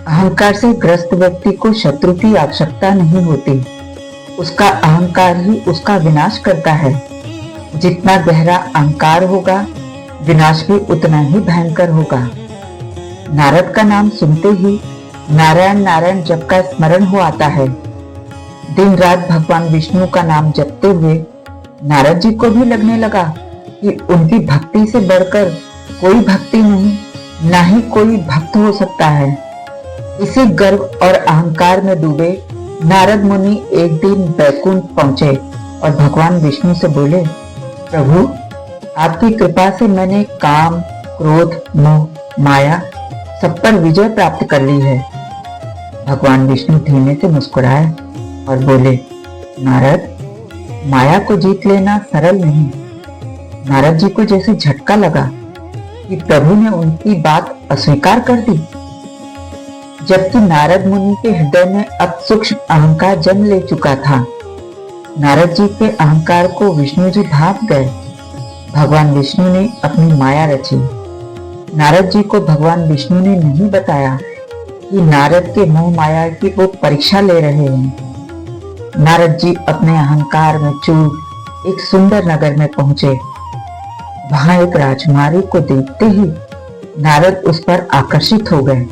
अहंकार से ग्रस्त व्यक्ति को शत्रु की आवश्यकता नहीं होती। उसका अहंकार ही उसका विनाश करता है। जितना गहरा अहंकार होगा, विनाश भी उतना ही भयंकर होगा। नारद का नाम सुनते ही नारायण नारायण जप का स्मरण हो आता है। दिन रात भगवान विष्णु का नाम जपते हुए नारद जी को भी लगने लगा कि उनकी भक्ति से बढ़कर कोई भक्ति नहीं, ना ही कोई भक्त हो सकता है। इसी गर्व और अहंकार में डूबे नारद मुनि एक दिन बैकुंठ पहुंचे और भगवान विष्णु से बोले, प्रभु, आपकी कृपा से मैंने काम, क्रोध, मोह, माया सब पर विजय प्राप्त कर ली है। भगवान विष्णु धीमे से मुस्कुराए और बोले, नारद, माया को जीत लेना सरल नहीं। नारद जी को जैसे झटका लगा कि प्रभु ने उनकी बात अस्वीकार कर दी। जबकि नारद मुनि के हृदय में अब सूक्ष्म अहंकार जन्म ले चुका था। नारद जी के अहंकार को विष्णु जी भाप गए। भगवान विष्णु ने अपनी माया रची। नारद जी को भगवान विष्णु ने नहीं बताया कि नारद के मोह माया की वो परीक्षा ले रहे हैं। नारद जी अपने अहंकार में चूर एक सुंदर नगर में पहुंचे। वहां एक राजकुमारी को देखते ही नारद उस पर आकर्षित हो गए।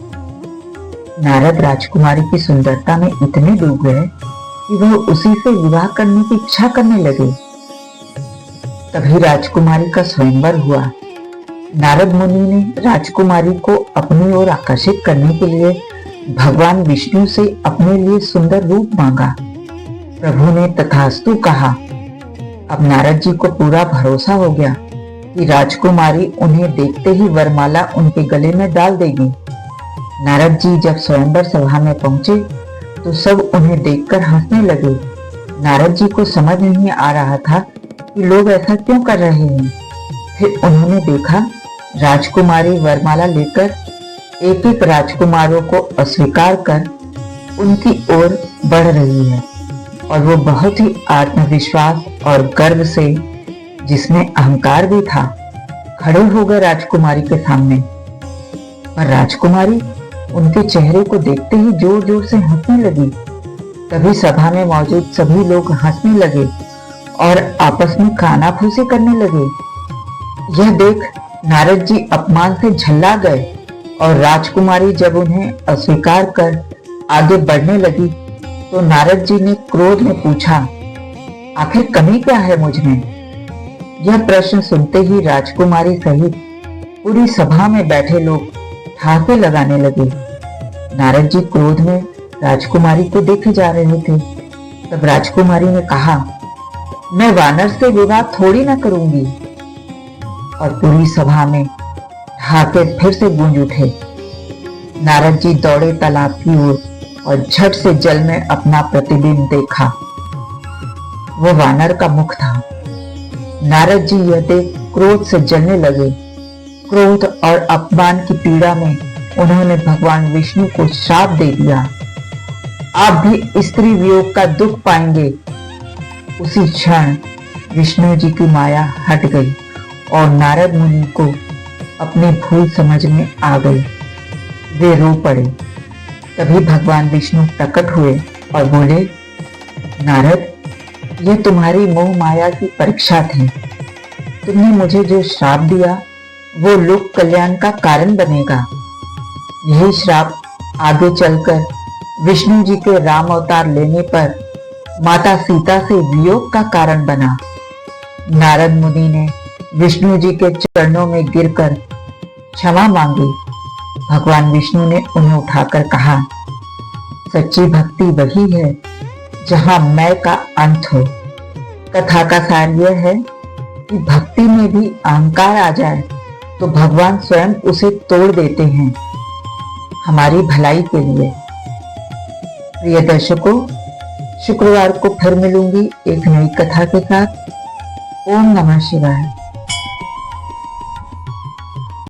नारद राजकुमारी की सुंदरता में इतने डूब गए कि वह उसी से विवाह करने की इच्छा करने लगे। तभी राजकुमारी का स्वयंवर हुआ। नारद मुनि ने राजकुमारी को अपनी ओर आकर्षित करने के लिए भगवान विष्णु से अपने लिए सुंदर रूप मांगा। प्रभु ने तथास्तु कहा। अब नारद जी को पूरा भरोसा हो गया कि राजकुमारी उन्हें देखते ही वरमाला उनके गले में डाल देगी। नारद जी जब स्वयंवर सभा में पहुंचे तो सब उन्हें देखकर हंसने लगे। नारद जी को समझ नहीं आ रहा था कि लोग ऐसा क्यों कर रहे हैं। फिर उन्होंने देखा राजकुमारी वरमाला लेकर एक एक राजकुमारों को अस्वीकार कर उनकी ओर बढ़ रही है और वो बहुत ही आत्मविश्वास और गर्व से, जिसमें अहंकार भी था, खड़े हो गए राजकुमारी के सामने। पर राजकुमारी उनके चेहरे को देखते ही जोर जोर से हंसने लगी। तभी सभा में मौजूद सभी लोग हंसने लगे और आपस में कानाफूसी करने लगे। यह देख नारद जी अपमान से झल्ला गए और राजकुमारी जब उन्हें अस्वीकार कर आगे बढ़ने लगी तो नारद जी ने क्रोध में पूछा, आखिर कमी क्या है मुझ में? यह प्रश्न सुनते ही राजकुमारी सहित पूरी सभा में बैठे लोग ठहाके लगाने लगे। नारद जी क्रोध में राजकुमारी को देखे जा रहे थे। तब राजकुमारी ने कहा, मैं वानर से विवाह थोड़ी ना करूंगी। और पूरी सभा में ठहाके फिर से गूंज उठे। नारद जी दौड़े तालाब की ओर और झट से जल में अपना प्रतिबिंब देखा। वो वानर का मुख था। नारद जी यह देख क्रोध से जलने लगे। क्रोध और अपमान की पीड़ा में उन्होंने भगवान विष्णु को श्राप दे दिया, आप भी स्त्री वियोग का दुख पाएंगे। उसी क्षण विष्णु जी की माया हट गई और नारद मुनि को अपनी भूल समझ में आ गई। वे रो पड़े। तभी भगवान विष्णु प्रकट हुए और बोले, नारद, यह तुम्हारी मोह माया की परीक्षा थी। तुमने मुझे जो श्राप दिया वो लोक कल्याण का कारण बनेगा। यही श्राप आगे चलकर विष्णु जी के राम अवतार लेने पर माता सीता से वियोग का कारण बना। नारद मुनि ने विष्णु जी के चरणों में गिरकर क्षमा मांगी। भगवान विष्णु ने उन्हें उठाकर कहा, सच्ची भक्ति वही है जहां मैं का अंत हो। कथा का सार यह है कि भक्ति में भी अहंकार आ जाए तो भगवान स्वयं उसे तोड़ देते हैं, हमारी भलाई के लिए। प्रिय दर्शकों, शुक्रवार को फिर मिलूंगी एक नई कथा के साथ। ओम नमः शिवाय।